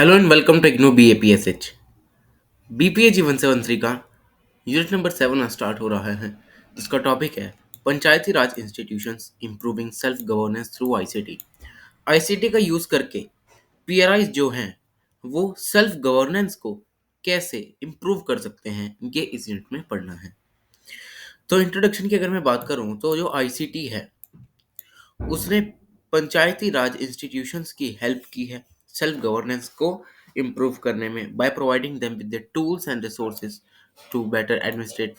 Hello and welcome to IGNOU BAPSH। BPH 173 का unit number 7 start हो रहा है, जिसका टॉपिक है Panchayati Raj institutions improving self governance through ICT। ICT का यूज़ करके PRIs जो हैं वो सेल्फ गवर्नेंस को कैसे इम्प्रूव कर सकते हैं, ये इस यूनिट में पढ़ना है। तो इंट्रोडक्शन की अगर मैं बात करूँ तो जो ICT है उसने पंचायती राज इंस्टीट्यूशंस की हेल्प की है सेल्फ गवर्नेंस को इम्प्रूव करने में by providing them with the tools and resources to better administrate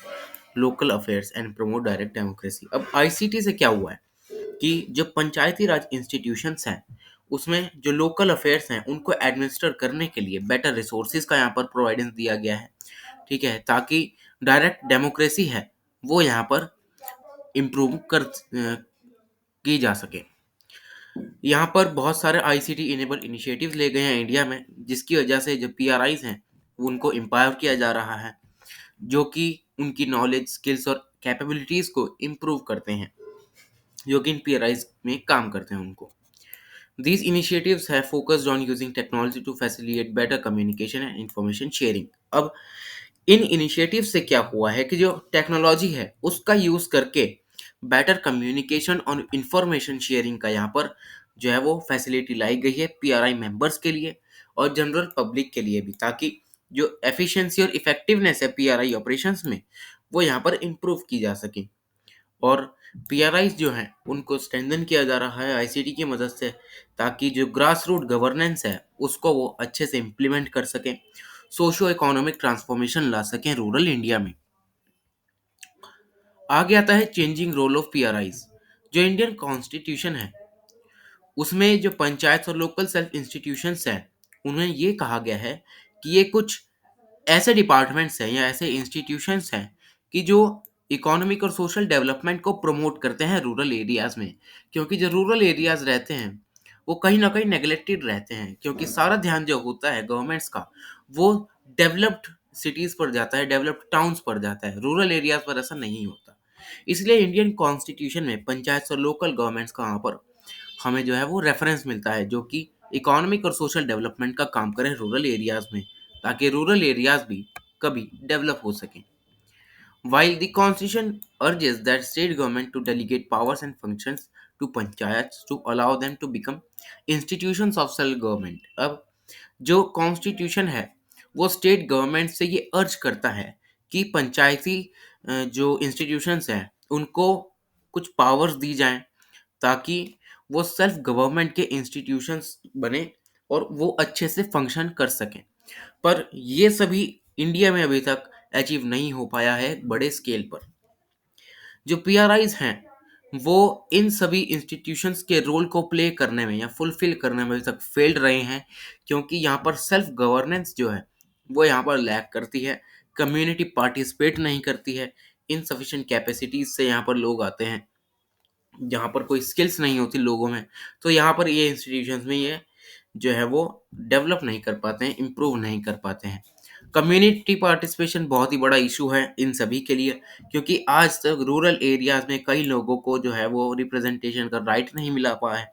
local affairs and promote direct democracy. अब आईसीटी से क्या हुआ है कि जो पंचायती राज इंस्टीट्यूशंस हैं उसमें जो लोकल अफेयर्स हैं उनको एडमिनिस्टर करने के लिए बेटर रिसोर्सेज का यहाँ पर प्रोवाइडेंस दिया गया है। ठीक है, ताकि डायरेक्ट डेमोक्रेसी है वो यहाँ पर इम्प्रूव की जा सके। यहाँ पर बहुत सारे आईसीटी इनेबल इनिशिएटिव्स ले गए हैं इंडिया में, जिसकी वजह से जो पीआरआईज हैं उनको एम्पावर किया जा रहा है, जो कि उनकी नॉलेज स्किल्स और कैपेबिलिटीज को इम्प्रूव करते हैं, जो कि इन पीआरआईज में काम करते हैं उनको। These initiatives have focused on using technology to facilitate better communication and information sharing। अब इन इनिशिएटिव से क्या हुआ है कि जो टेक्नोलॉजी है उसका यूज करके बेटर कम्युनिकेशन और इंफॉर्मेशन शेयरिंग का यहाँ पर जो है वो फैसिलिटी लाई गई है पीआरआई मेंबर्स के लिए और जनरल पब्लिक के लिए भी, ताकि जो एफिशिएंसी और इफेक्टिवनेस है पीआरआई ऑपरेशंस में वो यहाँ पर इम्प्रूव की जा सके। और पीआरआईज जो हैं उनको स्ट्रेंथन किया जा रहा है आईसीटी की मदद से, ताकि जो ग्रास रूट गवर्नेंस है उसको वो अच्छे से इम्प्लीमेंट कर सकें, सोशो इकोनॉमिक ट्रांसफॉर्मेशन ला सकें रूरल इंडिया में। आगे आता है चेंजिंग रोल ऑफ पीआरआईज। जो इंडियन कॉन्स्टिट्यूशन है उसमें जो पंचायत और लोकल सेल्फ इंस्टीट्यूशंस हैं उन्हें ये कहा गया है कि ये कुछ ऐसे डिपार्टमेंट्स हैं या ऐसे इंस्टीट्यूशंस हैं कि जो इकोनॉमिक और सोशल डेवलपमेंट को प्रमोट करते हैं रूरल एरियाज में। क्योंकि जो रूरल एरियाज रहते हैं वो कहीं ना कहीं नेग्लेक्टेड रहते हैं, क्योंकि सारा ध्यान जो होता है गवर्नमेंट्स का वो डेवलप्ड सिटीज पर जाता है, डेवलप्ड टाउन्स पर जाता है, रूरल एरियाज पर ऐसा नहीं होता। इसलिए इंडियन कॉन्स्टिट्यूशन में पंचायत और लोकल गवर्नमेंट्स का वहाँ पर हमें जो है वो रेफरेंस मिलता है, जो कि इकोनॉमिक और सोशल डेवलपमेंट का काम करें रूरल एरियाज में, ताकि रूरल एरियाज भी कभी डेवलप हो सकें। While the Constitution urges that state government to delegate powers and functions to panchayats to allow them to become institutions of self government। अब जो कॉन्स्टिट्यूशन है वो स्टेट गवर्नमेंट से ये अर्ज करता है कि पंचायती जो इंस्टीट्यूशंस हैं उनको कुछ पावर्स दी जाएं, ताकि वो सेल्फ गवर्नमेंट के इंस्टीट्यूशंस बने और वो अच्छे से फंक्शन कर सकें। पर ये सभी इंडिया में अभी तक अचीव नहीं हो पाया है बड़े स्केल पर। जो पीआरआईज हैं वो इन सभी इंस्टीट्यूशंस के रोल को प्ले करने में या फुलफिल करने में अभी तक फेल्ड रहे हैं, क्योंकि यहाँ पर सेल्फ गवर्नेंस जो है वो यहाँ पर लैक करती है, कम्युनिटी पार्टिसिपेट नहीं करती है, इनसफिशिएंट कैपेसिटीज से यहाँ पर लोग आते हैं, जहाँ पर कोई स्किल्स नहीं होती लोगों में, तो यहाँ पर ये इंस्टीट्यूशंस में ये जो है वो डेवलप नहीं कर पाते हैं, इम्प्रूव नहीं कर पाते हैं। कम्युनिटी पार्टिसिपेशन बहुत ही बड़ा इशू है इन सभी के लिए, क्योंकि आज तक रूरल एरियाज में कई लोगों को जो है वो रिप्रेजेंटेशन का राइट नहीं मिला पाया है,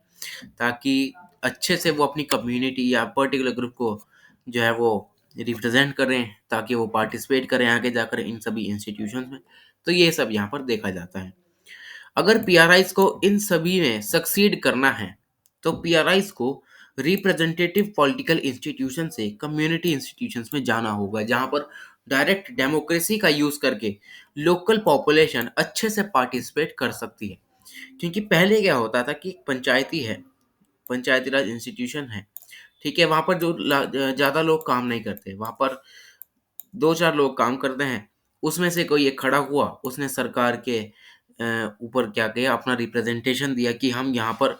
ताकि अच्छे से वो अपनी कम्युनिटी या पर्टिकुलर ग्रुप को जो है वो रिप्रेजेंट करें, ताकि वो पार्टिसिपेट करें आगे जाकर इन सभी इंस्टीट्यूशंस में। तो ये सब यहाँ पर देखा जाता है। अगर पीआरआईज को इन सभी में सक्सीड करना है तो पीआरआईज को रिप्रेजेंटेटिव पॉलिटिकल इंस्टीट्यूशन से कम्युनिटी इंस्टीट्यूशंस में जाना होगा, जहां पर डायरेक्ट डेमोक्रेसी का यूज करके लोकल पॉपुलेशन अच्छे से पार्टिसिपेट कर सकती है। क्योंकि पहले क्या होता था कि पंचायती है, पंचायती राज इंस्टीट्यूशन है, ठीक है, वहां पर जो ज्यादा लोग काम नहीं करते, वहां पर दो चार लोग काम करते हैं, उसमें से कोई एक खड़ा हुआ, उसने सरकार के ऊपर क्या किया, अपना रिप्रेजेंटेशन दिया कि हम यहाँ पर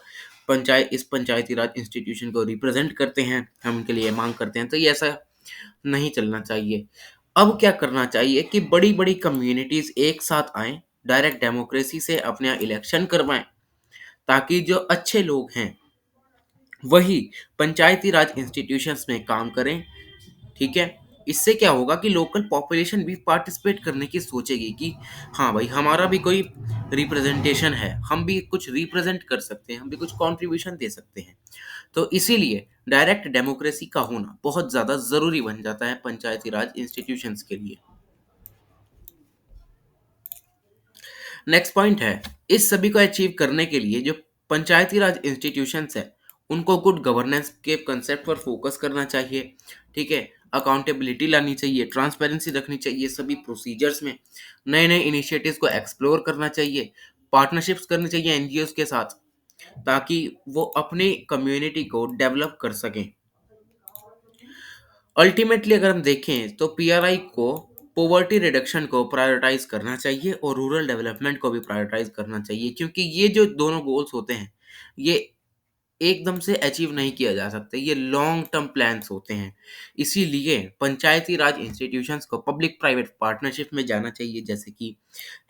इस पंचायती राज इंस्टीट्यूशन को रिप्रेजेंट करते हैं, हम उनके लिए मांग करते हैं। तो ये ऐसा नहीं चलना चाहिए। अब क्या करना चाहिए कि बड़ी बड़ी कम्युनिटीज एक साथ आएं, डायरेक्ट डेमोक्रेसी से अपने यहाँ इलेक्शन करवाएं, ताकि जो अच्छे लोग हैं वही पंचायती राज इंस्टीट्यूशंस में काम करें। ठीक है, इससे क्या होगा कि लोकल पॉपुलेशन भी पार्टिसिपेट करने की सोचेगी कि हाँ भाई, हमारा भी कोई रिप्रेजेंटेशन है, हम भी कुछ रिप्रेजेंट कर सकते हैं, हम भी कुछ कंट्रीब्यूशन दे सकते हैं। तो इसीलिए डायरेक्ट डेमोक्रेसी का होना बहुत ज़्यादा ज़रूरी बन जाता है पंचायती राज इंस्टीट्यूशंस के लिए। नेक्स्ट पॉइंट है, इस सभी को अचीव करने के लिए जो पंचायती राज इंस्टीट्यूशंस है, उनको गुड गवर्नेंस के कंसेप्ट पर फोकस करना चाहिए। ठीक है, अकाउंटेबिलिटी लानी चाहिए, ट्रांसपेरेंसी रखनी चाहिए सभी प्रोसीजर्स में, नए नए इनिशिएटिव्स को एक्सप्लोर करना चाहिए, पार्टनरशिप्स करनी चाहिए एनजीओज के साथ, ताकि वो अपने कम्युनिटी को डेवलप कर सकें। अल्टीमेटली अगर हम देखें तो पीआरआई को पॉवर्टी रिडक्शन को प्रायोरिटाइज करना चाहिए और रूरल डेवलपमेंट को भी प्रायोरिटाइज करना चाहिए, क्योंकि ये जो दोनों गोल्स होते हैं, ये एकदम से अचीव नहीं किया जा सकता, ये लॉन्ग टर्म प्लान्स होते हैं। इसीलिए पंचायती राज इंस्टीट्यूशंस को पब्लिक प्राइवेट पार्टनरशिप में जाना चाहिए, जैसे कि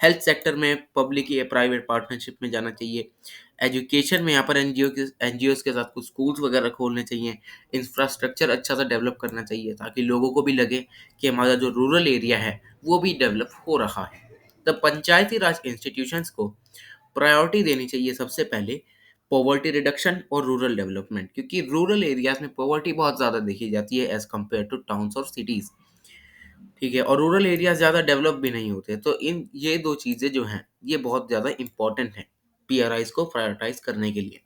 हेल्थ सेक्टर में पब्लिक या प्राइवेट पार्टनरशिप में जाना चाहिए, एजुकेशन में यहाँ पर एनजीओज के साथ कुछ स्कूल्स वगैरह खोलने चाहिए, इंफ्रास्ट्रक्चर अच्छा सा डेवलप करना चाहिए ताकि लोगों को भी लगे कि हमारा जो रूरल एरिया है वो भी डेवलप हो रहा है। तब पंचायती राज इंस्टीट्यूशंस को प्रायोरिटी देनी चाहिए सबसे पहले पॉवर्टी रिडक्शन और रूरल डेवलपमेंट, क्योंकि रूरल एरियाज में पॉवर्टी बहुत ज़्यादा देखी जाती है एज कम्पेयर टू टाउन्स और सिटीज़। ठीक है, और रूरल एरियाज ज़्यादा डेवलप भी नहीं होते, तो इन ये दो चीज़ें जो हैं ये बहुत ज़्यादा इंपॉर्टेंट हैं पीआरआईज को प्रायोरिटाइज करने के लिए।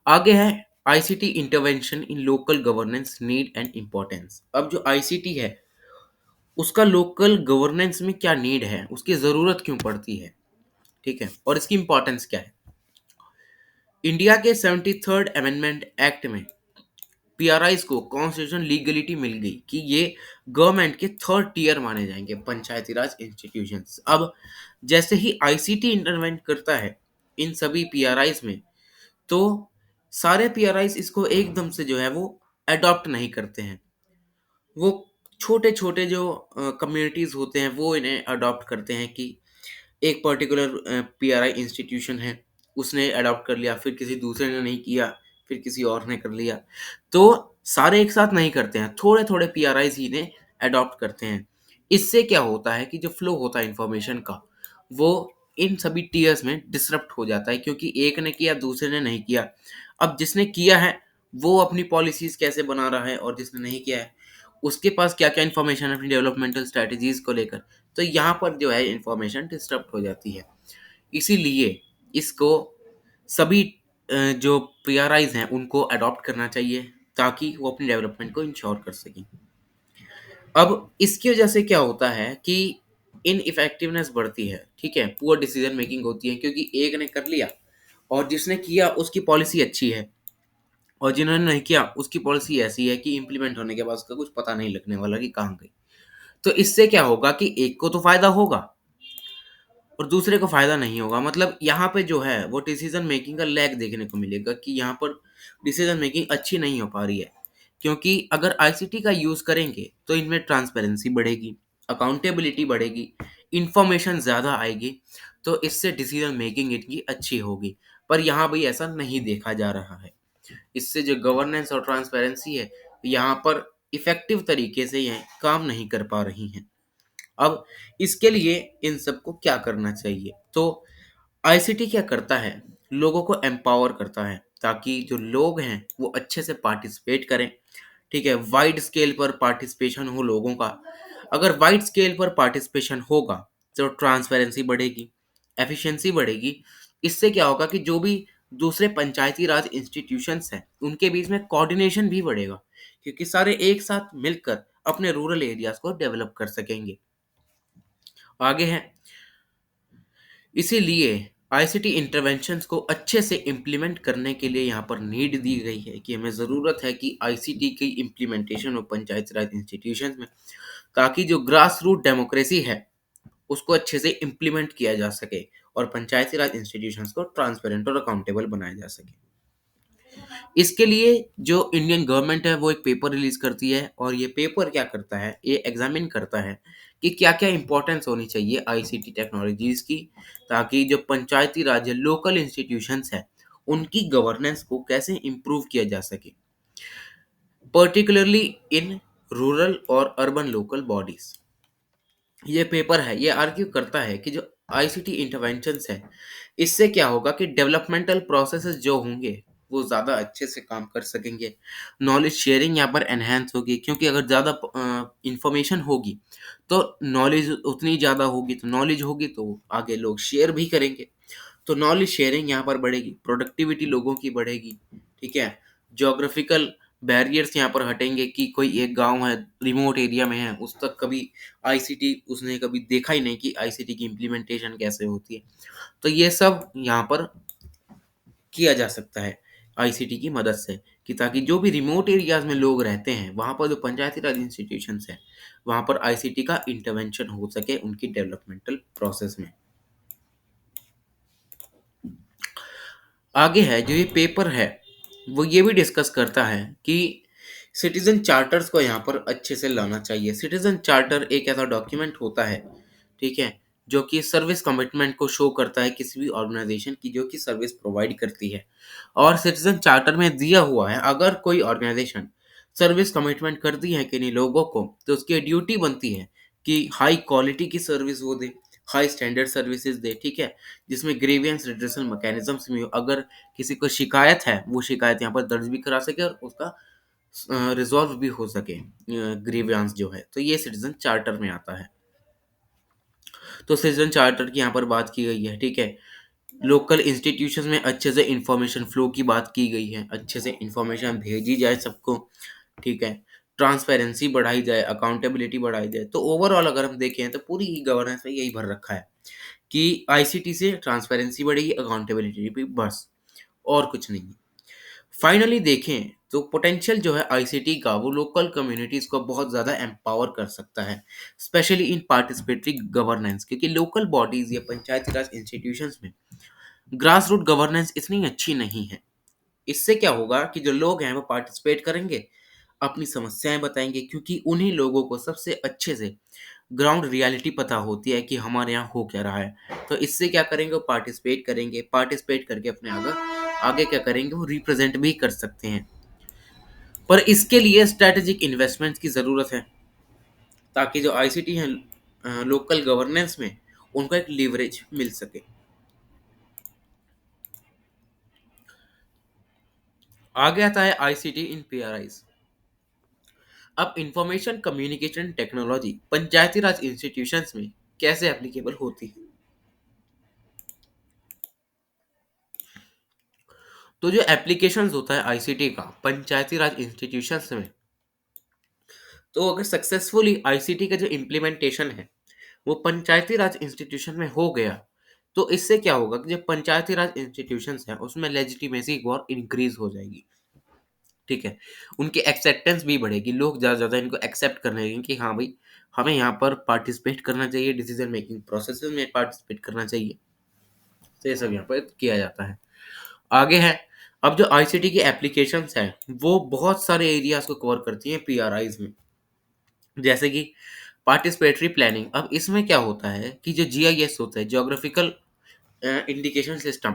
आगे है ICT intervention in local governance need and importance. अब जो आईसीटी है उसका लोकल गवर्नेंस में क्या नीड है, उसकी ज़रूरत क्यों पड़ती है, ठीक है, और इसकी इम्पोर्टेंस क्या है। इंडिया के 73rd अमेंडमेंट एक्ट में पीआरआईज को कॉन्स्टिट्यूशन लीगलिटी मिल गई कि ये गवर्नमेंट के थर्ड टीयर माने जाएंगे पंचायती राज इंस्टीट्यूशंस। अब जैसे ही आईसीटी इंटरवेंट करता है इन सभी पीआरआईज में, तो सारे पीआरआईज इसको एकदम से जो है वो अडॉप्ट नहीं करते हैं, वो छोटे छोटे जो कम्युनिटीज होते हैं वो इन्हें अडॉप्ट करते हैं कि एक पर्टिकुलर पीआरआई इंस्टीट्यूशन है, उसने अडॉप्ट कर लिया, फिर किसी दूसरे ने नहीं किया, फिर किसी और ने कर लिया। तो सारे एक साथ नहीं करते हैं, थोड़े थोड़े पीआरआईज ही ने अडॉप्ट करते हैं। इससे क्या होता है कि जो फ्लो होता है इन्फॉर्मेशन का, वो इन सभी टीयर्स में डिसरप्ट हो जाता है, क्योंकि एक ने किया दूसरे ने नहीं किया। अब जिसने किया है वो अपनी पॉलिसीज कैसे बना रहा है, और जिसने नहीं किया है उसके पास क्या क्या इन्फॉर्मेशन है अपनी डेवलपमेंटल स्ट्रेटजीज को लेकर, तो यहाँ पर जो है इंफॉर्मेशन डिस्टर्ब हो जाती है। इसीलिए इसको सभी जो पीआरआईज हैं उनको अडॉप्ट करना चाहिए ताकि वो अपनी डेवलपमेंट को इंश्योर कर सकें। अब इसकी वजह से क्या होता है कि इन इफेक्टिवनेस बढ़ती है, ठीक है, पुअर डिसीजन मेकिंग होती है, क्योंकि एक ने कर लिया और जिसने किया उसकी पॉलिसी अच्छी है, और जिन्होंने नहीं किया उसकी पॉलिसी ऐसी है कि इम्प्लीमेंट होने के बाद उसका कुछ पता नहीं लगने वाला कि कहाँ गई। तो इससे क्या होगा कि एक को तो फायदा होगा और दूसरे को फायदा नहीं होगा। मतलब यहाँ पे जो है वो डिसीजन मेकिंग का लैग देखने को मिलेगा कि यहाँ पर डिसीजन मेकिंग अच्छी नहीं हो पा रही है, क्योंकि अगर आईसीटी का यूज करेंगे तो इनमें ट्रांसपेरेंसी बढ़ेगी, अकाउंटेबिलिटी बढ़ेगी, इंफॉर्मेशन ज़्यादा आएगी, तो इससे डिसीजन मेकिंग इनकी अच्छी होगी। पर यहाँ भी ऐसा नहीं देखा जा रहा है। इससे जो गवर्नेंस और ट्रांसपेरेंसी है यहाँ पर इफेक्टिव तरीके से यह काम नहीं कर पा रही हैं। अब इसके लिए इन सबको क्या करना चाहिए, तो आईसीटी क्या करता है, लोगों को एम्पावर करता है ताकि जो लोग हैं वो अच्छे से पार्टिसिपेट करें। ठीक है, वाइड स्केल पर पार्टिसिपेशन हो लोगों का। अगर वाइड स्केल पर पार्टिसिपेशन होगा तो ट्रांसपेरेंसी बढ़ेगी, एफिशिएंसी बढ़ेगी। इससे क्या होगा कि जो भी दूसरे पंचायती राज इंस्टीट्यूशंस हैं उनके बीच में कोऑर्डिनेशन भी बढ़ेगा, क्योंकि सारे एक साथ मिलकर अपने रूरल एरियाज को डेवलप कर सकेंगे। आगे है, इसीलिए आईसीटी इंटरवेंशंस को अच्छे से इम्प्लीमेंट करने के लिए यहाँ पर नीड दी गई है कि हमें ज़रूरत है कि आईसीटी की इम्प्लीमेंटेशन हो पंचायती राज इंस्टीट्यूशंस में, ताकि जो ग्रास रूट डेमोक्रेसी है उसको अच्छे से इम्प्लीमेंट किया जा सके और पंचायती राज इंस्टीट्यूशंस को ट्रांसपेरेंट और अकाउंटेबल बनाया जा सके। इसके लिए जो इंडियन गवर्नमेंट है वो एक पेपर रिलीज करती है, और ये पेपर क्या करता है, ये एग्जामिन करता है कि क्या क्या इंपॉर्टेंस होनी चाहिए आईसीटी टेक्नोलॉजीज की, ताकि जो पंचायती राज लोकल इंस्टीट्यूशंस है उनकी गवर्नेंस को कैसे इम्प्रूव किया जा सके, पर्टिकुलरली इन रूरल और अर्बन लोकल बॉडीज। ये पेपर है, ये आर्ग्यू करता है कि जो आईसीटी इंटरवेंशंस है, इससे क्या होगा कि डेवलपमेंटल प्रोसेसेस जो होंगे वो ज़्यादा अच्छे से काम कर सकेंगे। नॉलेज शेयरिंग यहाँ पर एनहेंस होगी, क्योंकि अगर ज़्यादा इंफॉर्मेशन होगी तो नॉलेज उतनी ज़्यादा होगी, तो नॉलेज होगी तो आगे लोग शेयर भी करेंगे। तो नॉलेज शेयरिंग यहाँ पर बढ़ेगी, प्रोडक्टिविटी लोगों की बढ़ेगी। ठीक है, जोग्राफिकल बैरियर्स यहाँ पर हटेंगे कि कोई एक गांव है, रिमोट एरिया में है, उस तक कभी आईसीटी उसने कभी देखा ही नहीं कि आईसीटी की इम्प्लीमेंटेशन कैसे होती है। तो ये सब यहाँ पर किया जा सकता है आईसीटी की मदद से, कि ताकि जो भी रिमोट एरियाज में लोग रहते हैं वहाँ पर जो पंचायती राज इंस्टीट्यूशंस हैं वहाँ पर आईसीटी का इंटरवेंशन हो सके उनकी डेवलपमेंटल प्रोसेस में। आगे है जो ये पेपर है, वो ये भी डिस्कस करता है कि सिटीजन चार्टर्स को यहाँ पर अच्छे से लाना चाहिए। सिटीजन चार्टर एक ऐसा डॉक्यूमेंट होता है, ठीक है, जो कि सर्विस कमिटमेंट को शो करता है किसी भी ऑर्गेनाइजेशन की जो कि सर्विस प्रोवाइड करती है। और सिटीजन चार्टर में दिया हुआ है अगर कोई ऑर्गेनाइजेशन सर्विस कमिटमेंट करती है किन्हीं लोगों को, तो उसकी ड्यूटी बनती है कि हाई क्वालिटी की सर्विस वो दे, हाई स्टैंडर्ड सर्विसेज दे। ठीक है, जिसमें ग्रीवियंस रिड्रेसल मैकेनिज्म्स में हो, अगर किसी को शिकायत है वो शिकायत यहाँ पर दर्ज भी करा सके और उसका रिजॉल्व भी हो सके ग्रीवियंस जो है, तो ये सिटीजन चार्टर में आता है। तो सिटीजन चार्टर की यहाँ पर बात की गई है। ठीक है, लोकल इंस्टीट्यूशंस में अच्छे से इंफॉर्मेशन फ्लो की बात की गई है, अच्छे से इंफॉर्मेशन भेजी जाए सबको। ठीक है, ट्रांसपेरेंसी बढ़ाई जाए, अकाउंटेबिलिटी बढ़ाई जाए। तो ओवरऑल अगर हम देखें तो पूरी गवर्नेंस में यही भर रखा है कि आईसीटी से ट्रांसपेरेंसी बढ़ेगी, अकाउंटेबिलिटी भी, बस और कुछ नहीं। फाइनली देखें तो पोटेंशियल जो है आईसीटी का वो लोकल कम्युनिटीज को बहुत ज़्यादा एम्पावर कर सकता है, स्पेशली इन पार्टिसिपेटरी गवर्नेंस, क्योंकि लोकल बॉडीज या पंचायती राज इंस्टीट्यूशंस में ग्रास रूट गवर्नेंस इतनी अच्छी नहीं है। इससे क्या होगा कि जो लोग हैं वो पार्टिसिपेट करेंगे, अपनी समस्याएं बताएंगे, क्योंकि उन्हीं लोगों को सबसे अच्छे से ग्राउंड रियलिटी पता होती है कि हमारे यहाँ हो क्या रहा है। तो इससे क्या करेंगे, वो पार्टिसिपेट करेंगे, पार्टिसिपेट करके अपने आगे आगे क्या करेंगे, वो रिप्रेजेंट भी कर सकते हैं। पर इसके लिए स्ट्रेटेजिक इन्वेस्टमेंट की ज़रूरत है, ताकि जो आईसीटी है लोकल गवर्नेंस में उनको एक लीवरेज मिल सके। आगे आता है आईसीटी इन पीआरआईज। अब इंफॉर्मेशन कम्युनिकेशन टेक्नोलॉजी पंचायती राज इंस्टीट्यूशंस में कैसे एप्लीकेबल होती है। तो जो एप्लीकेशंस होता है आईसीटी का पंचायती राज इंस्टीट्यूशंस में, तो अगर सक्सेसफुली आईसीटी का जो इम्प्लीमेंटेशन है वो पंचायती राज इंस्टीट्यूशन में हो गया, तो इससे क्या होगा कि जो पंचायती राज इंस्टीट्यूशंस हैं उसमें लेजिटिमेसी और इंक्रीज हो जाएगी। ठीक है, उनकी एक्सेप्टेंस भी बढ़ेगी, लोग ज़्यादा से ज़्यादा इनको एक्सेप्ट करने लगेंगे कि हाँ भाई, हमें यहाँ पर पार्टिसिपेट करना चाहिए, डिसीजन मेकिंग प्रोसेस में पार्टिसिपेट करना चाहिए। तो ये सब यहाँ पर किया जाता है। आगे है, अब जो आईसीटी की एप्लीकेशंस हैं वो बहुत सारे एरियाज को कवर करती हैं पीआरआईज में, जैसे कि पार्टिसिपेटरी प्लानिंग। अब इसमें क्या होता है कि जो जीआईएस होता है, ज्योग्राफिकल इंडिकेशन सिस्टम,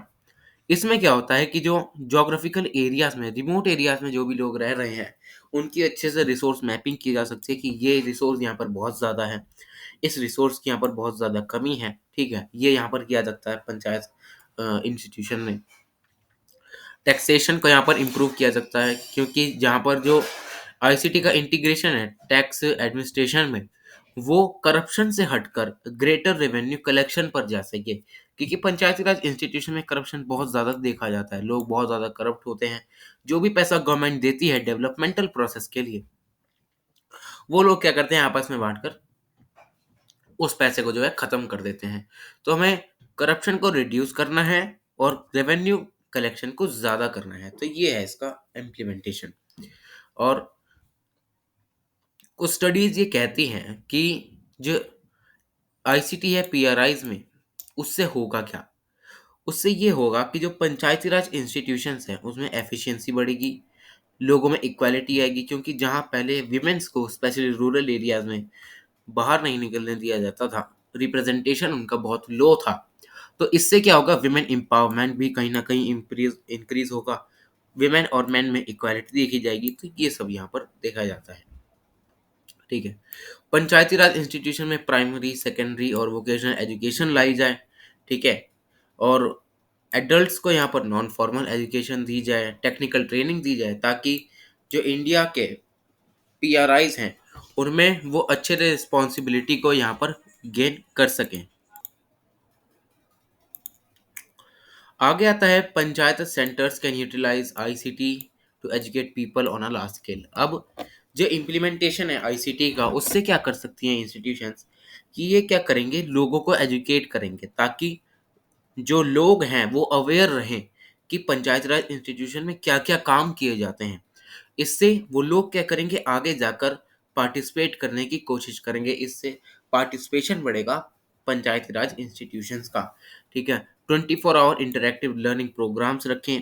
इसमें क्या होता है कि जो ज्योग्राफिकल एरियाज में, रिमोट एरियाज में जो भी लोग रह रहे हैं, उनकी अच्छे से रिसोर्स मैपिंग की जा सकती है कि ये रिसोर्स यहाँ पर बहुत ज़्यादा है, इस रिसोर्स की यहाँ पर बहुत ज़्यादा कमी है। ठीक है, ये यहाँ पर किया जाता है पंचायत इंस्टीट्यूशन में। टैक्सेशन को यहाँ पर इम्प्रूव किया सकता है, क्योंकि जहाँ पर जो आईसीटी का इंटीग्रेशन है टैक्स एडमिनिस्ट्रेशन में, वो करप्शन से हटकर ग्रेटर रेवेन्यू कलेक्शन पर जा सके, क्योंकि पंचायती राज इंस्टीट्यूशन में करप्शन बहुत ज़्यादा देखा जाता है, लोग बहुत ज़्यादा करप्ट होते हैं। जो भी पैसा गवर्नमेंट देती है डेवलपमेंटल प्रोसेस के लिए, वो लोग क्या करते हैं आपस में बांटकर उस पैसे को जो है खत्म कर देते हैं। तो हमें करप्शन को रिड्यूस करना है और रेवेन्यू कलेक्शन को ज़्यादा करना है, तो ये है इसका इम्प्लीमेंटेशन। और कुछ स्टडीज ये कहती हैं कि जो आईसीटी है पीआरआईज में, उससे होगा क्या, उससे ये होगा कि जो पंचायती राज इंस्टीट्यूशंस हैं उसमें एफिशिएंसी बढ़ेगी, लोगों में इक्वालिटी आएगी, क्योंकि जहाँ पहले विमेंस को स्पेशली रूरल एरियाज में बाहर नहीं निकलने दिया जाता था, रिप्रेजेंटेशन उनका बहुत लो था। तो इससे क्या होगा, विमेन एम्पावरमेंट भी कहीं ना कहीं इंक्रीज इंक्रीज होगा, विमेन और मेन में इक्वालिटी देखी जाएगी। तो ये सब यहाँ पर देखा जाता है। ठीक है। पंचायती राज इंस्टीट्यूशन में प्राइमरी, सेकेंडरी और वोकेशनल एजुकेशन लाई जाए, ठीक है। और एडल्ट्स को यहाँ पर नॉन फॉर्मल एजुकेशन दी जाए, टेक्निकल ट्रेनिंग दी जाए, ताकि जो इंडिया के पीआरआईज हैं उनमें वो अच्छे रिस्पॉन्सिबिलिटी को यहाँ पर गेन कर सकें। आगे आता है panchayat centres can utilise ICT to educate people on a large scale. अब जो इम्प्लीमेंटेशन है आईसीटी का, उससे क्या कर सकती हैं इंस्टीट्यूशंस कि ये क्या करेंगे, लोगों को एजुकेट करेंगे, ताकि जो लोग हैं वो अवेयर रहें कि पंचायत राज इंस्टीट्यूशन में क्या क्या काम किए जाते हैं। इससे वो लोग क्या करेंगे, आगे जाकर पार्टिसिपेट करने की कोशिश करेंगे। इससे पार्टिसिपेशन बढ़ेगा पंचायती राज इंस्टीट्यूशंस का, ठीक है। 24 आवर इंटरेक्टिव लर्निंग प्रोग्राम्स रखें,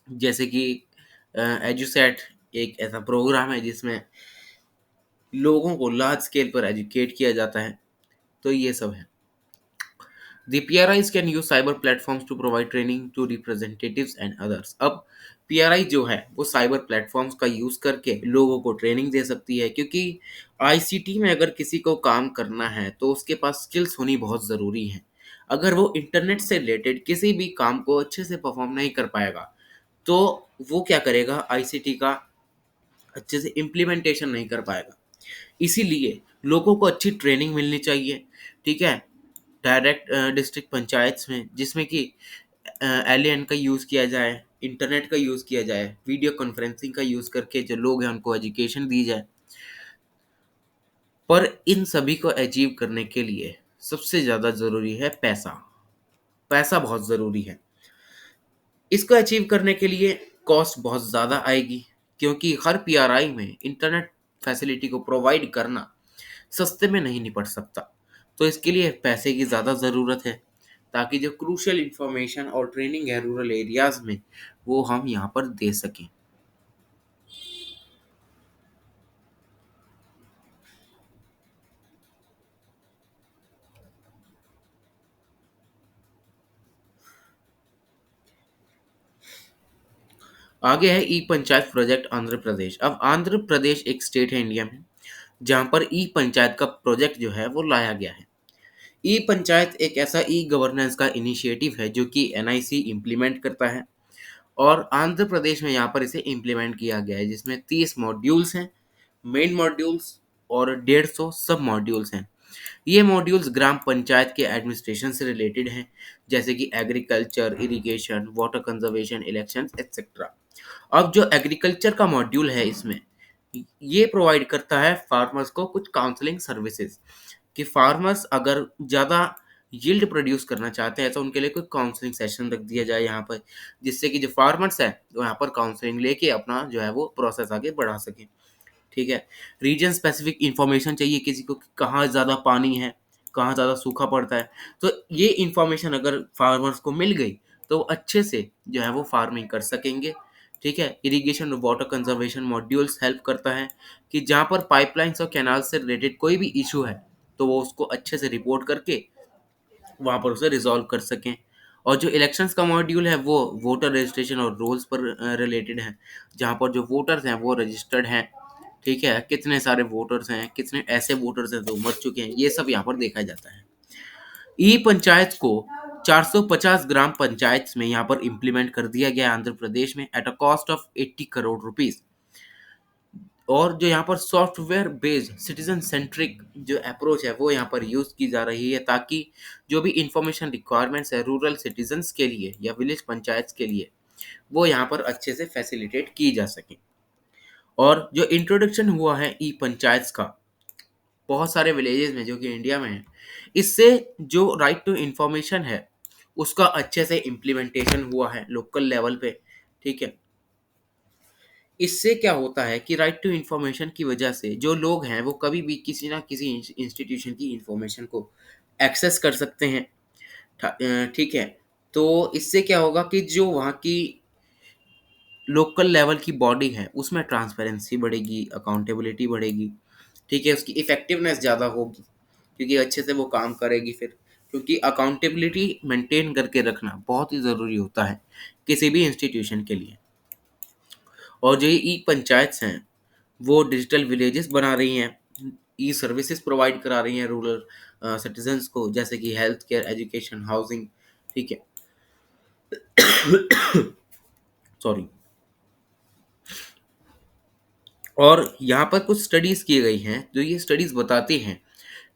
जैसे कि एजुसेट एक ऐसा प्रोग्राम है जिसमें लोगों को लार्ज स्केल पर एजुकेट किया जाता है। तो ये सब है। The PRIs can use cyber platforms to provide training to representatives and others. अब PRI जो है वो साइबर प्लेटफॉर्म्स का यूज़ करके लोगों को ट्रेनिंग दे सकती है, क्योंकि आईसीटी में अगर किसी को काम करना है तो उसके पास स्किल्स होनी बहुत ज़रूरी है। अगर वो इंटरनेट से रिलेटेड किसी भी काम को अच्छे से परफॉर्म नहीं कर पाएगा तो वो क्या करेगा, आईसीटी का अच्छे से इम्प्लीमेंटेशन नहीं कर पाएगा। इसीलिए लोगों को अच्छी ट्रेनिंग मिलनी चाहिए, ठीक है। डायरेक्ट डिस्ट्रिक्ट पंचायत में, जिसमें कि एलियन का यूज़ किया जाए, इंटरनेट का यूज़ किया जाए, वीडियो कॉन्फ्रेंसिंग का यूज़ करके जो लोग हैं उनको एजुकेशन दी जाए। पर इन सभी को अचीव करने के लिए सबसे ज़्यादा ज़रूरी है पैसा। पैसा बहुत ज़रूरी है। इसको अचीव करने के लिए कॉस्ट बहुत ज़्यादा आएगी, क्योंकि हर पीआरआई में इंटरनेट फैसिलिटी को प्रोवाइड करना सस्ते में नहीं निपट सकता। तो इसके लिए पैसे की ज़्यादा ज़रूरत है, ताकि जो क्रूशियल इंफॉर्मेशन और ट्रेनिंग है रूरल एरियाज़ में वो हम यहाँ पर दे सकें। आगे है ई पंचायत प्रोजेक्ट आंध्र प्रदेश। अब आंध्र प्रदेश एक स्टेट है इंडिया में जहाँ पर ई पंचायत का प्रोजेक्ट जो है वो लाया गया है। ई पंचायत एक ऐसा ई गवर्नेंस का इनिशिएटिव है जो कि एनआईसी इम्प्लीमेंट करता है, और आंध्र प्रदेश में यहाँ पर इसे इम्प्लीमेंट किया गया है, जिसमें 30 मॉड्यूल्स हैं, मेन मॉड्यूल्स, और 150 सब मॉड्यूल्स हैं। ये मॉड्यूल्स ग्राम पंचायत के एडमिनिस्ट्रेशन से रिलेटेड हैं, जैसे कि agriculture, irrigation, water conservation, elections etcetera. अब जो एग्रीकल्चर का मॉड्यूल है इसमें ये प्रोवाइड करता है फार्मर्स को कुछ काउंसलिंग सर्विसेज, कि फार्मर्स अगर ज़्यादा यील्ड प्रोड्यूस करना चाहते हैं तो उनके लिए कोई काउंसलिंग सेशन रख दिया जाए यहाँ पर, जिससे कि जो फार्मर्स हैं वो यहाँ पर काउंसलिंग लेके अपना जो है वो प्रोसेस आगे बढ़ा सकें, ठीक है। रीजन स्पेसिफिक इंफॉर्मेशन चाहिए किसी को कि कहाँ ज़्यादा पानी है, कहाँ ज़्यादा सूखा पड़ता है। तो ये इंफॉर्मेशन अगर फार्मर्स को मिल गई तो वो अच्छे से जो है वो फार्मिंग कर सकेंगे, ठीक है। इरिगेशन और वाटर कंजर्वेशन मॉड्यूल्स हेल्प करता है कि जहाँ पर पाइपलाइंस और कैनाल से रिलेटेड कोई भी इशू है तो वो उसको अच्छे से रिपोर्ट करके वहाँ पर उसे रिजॉल्व कर सकें। और जो इलेक्शंस का मॉड्यूल है वो वोटर रजिस्ट्रेशन और रोल्स पर रिलेटेड है, जहाँ पर जो वोटर्स हैं वो रजिस्टर्ड हैं, ठीक है। कितने सारे वोटर्स हैं, कितने ऐसे वोटर्स हैं जो मर चुके हैं, ये सब यहाँ पर देखा जाता है। ई पंचायत को 450 ग्राम पंचायत में यहाँ पर इम्प्लीमेंट कर दिया गया है आंध्र प्रदेश में at a cost of 80 crore rupees. और जो यहाँ पर सॉफ्टवेयर बेस्ड सिटीजन सेंट्रिक जो अप्रोच है वो यहाँ पर यूज की जा रही है, ताकि जो भी इंफॉर्मेशन रिक्वायरमेंट्स है रूरल सिटीजन्स के लिए या विलेज पंचायत के लिए वो यहाँ पर अच्छे से फैसिलिटेट की जा सके। और जो इंट्रोडक्शन हुआ है ई पंचायत का बहुत सारे विलेजेस में जो कि इंडिया में है, इससे जो राइट टू इंफॉर्मेशन है उसका अच्छे से इम्प्लीमेंटेशन हुआ है लोकल लेवल पे, ठीक है। इससे क्या होता है कि राइट टू इंफॉर्मेशन की वजह से जो लोग हैं वो कभी भी किसी ना किसी इंस्टीट्यूशन की इंफॉर्मेशन को एक्सेस कर सकते हैं, ठीक है। तो इससे क्या होगा कि जो वहाँ की लोकल लेवल की बॉडी है उसमें ट्रांसपेरेंसी बढ़ेगी, अकाउंटेबिलिटी बढ़ेगी, ठीक है। उसकी इफेक्टिवनेस ज़्यादा होगी क्योंकि अच्छे से वो काम करेगी फिर, क्योंकि अकाउंटेबिलिटी मेंटेन करके रखना बहुत ही ज़रूरी होता है किसी भी इंस्टीट्यूशन के लिए। और जो ये ई पंचायत हैं वो डिजिटल विलेजेस बना रही हैं, ई सर्विसेज प्रोवाइड करा रही हैं रूरल सिटीजन्स को, जैसे कि हेल्थ केयर, एजुकेशन, हाउसिंग, ठीक है। सॉरी। और यहाँ पर कुछ स्टडीज की गई हैं, जो ये स्टडीज बताती हैं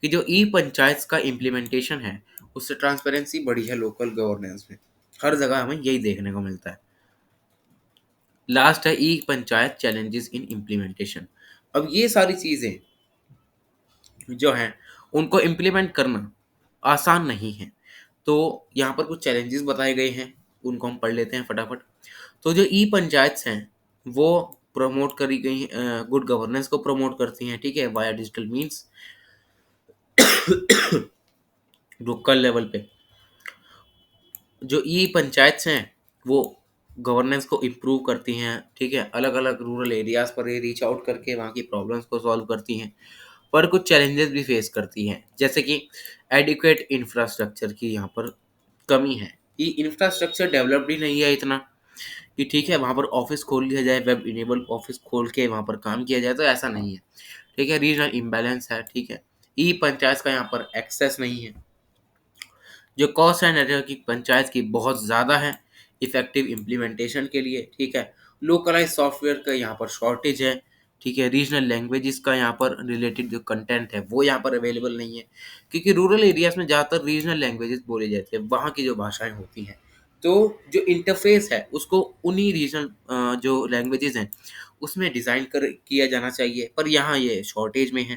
कि जो ई पंचायत का इम्प्लीमेंटेशन है, उससे ट्रांसपेरेंसी बढ़ी है लोकल गवर्नेंस में। हर जगह हमें यही देखने को मिलता है। लास्ट है ई पंचायत चैलेंजेस इन इम्प्लीमेंटेशन। अब ये सारी चीजें जो हैं, उनको इम्प्लीमेंट करना आसान नहीं है। तो यहाँ पर कुछ चैलेंजेस बताए गए हैं, उनको हम पढ़ लेते हैं फटाफट। तो जो ई पंचायत हैं, वो प्रमोट करी गई गुड गवर्नेंस को प्रमोट करती हैं, ठीक है, via digital means. Local level पे जो ई पंचायत हैं, वो गवर्नेंस को इम्प्रूव करती हैं, ठीक है, अलग अलग रूरल एरियाज पर ये रीच आउट करके वहाँ की प्रॉब्लम्स को सॉल्व करती हैं। पर कुछ चैलेंजेस भी फेस करती हैं, जैसे कि एडिक्वेट इंफ्रास्ट्रक्चर की यहाँ पर कमी है। ये इंफ्रास्ट्रक्चर डेवलप्ड ही नहीं है इतना कि ठीक है वहाँ पर ऑफिस खोल लिया जाए, वेब इनेबल ऑफिस खोल के वहाँ पर काम किया जाए, तो ऐसा नहीं है। ठीक है, रीजनल इम्बैलेंस है, ठीक है। ई पंचायत का यहाँ पर एक्सेस नहीं है। जो कॉस्ट है नेटवर्क की पंचायत की बहुत ज़्यादा है इफेक्टिव इम्प्लीमेंटेशन के लिए, ठीक है। लोकलाइज सॉफ्टवेयर का यहाँ पर शॉर्टेज है, ठीक है। रीजनल लैंग्वेजेस का यहाँ पर रिलेटेड जो कंटेंट है वो यहाँ पर अवेलेबल नहीं है, क्योंकि रूरल एरियाज में ज़्यादातर रीजनल लैंग्वेजेस बोली जाती है, वहाँ की जो भाषाएं होती हैं। तो जो इंटरफेस है उसको उन्हीं रीजनल जो लैंग्वेजेस हैं उसमें डिज़ाइन कर किया जाना चाहिए, पर यहाँ ये शॉर्टेज में है,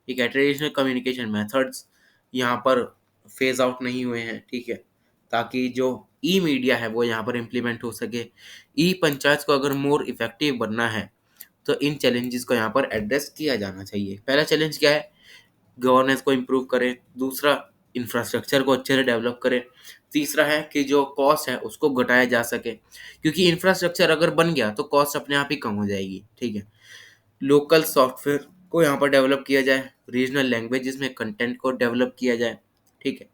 ठीक है। ट्रेडिशनल कम्युनिकेशन मेथड्स यहाँ पर फेज आउट नहीं हुए हैं, ठीक है, ताकि जो ई मीडिया है वो यहाँ पर इम्प्लीमेंट हो सके। ई पंचायत को अगर मोर इफेक्टिव बनना है, तो इन चैलेंजेस को यहाँ पर एड्रेस किया जाना चाहिए। पहला चैलेंज क्या है? गवर्नेंस को इम्प्रूव करें। दूसरा, इंफ्रास्ट्रक्चर को अच्छे से डेवलप करें। तीसरा है कि जो कॉस्ट है उसको घटाया जा सके, क्योंकि इंफ्रास्ट्रक्चर अगर बन गया तो कॉस्ट अपने आप ही कम हो जाएगी, ठीक है। लोकल सॉफ्टवेयर को यहाँ पर डेवलप किया जाए, रीजनल लैंग्वेजेस में कंटेंट को डेवलप किया जाए, ठीक है।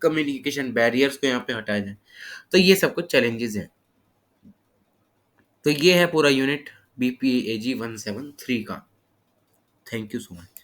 कम्युनिकेशन बैरियर्स को यहाँ पे हटाया जाए। तो ये सब कुछ चैलेंजेस हैं। तो ये है पूरा यूनिट BPAG 173 का। Thank you so much.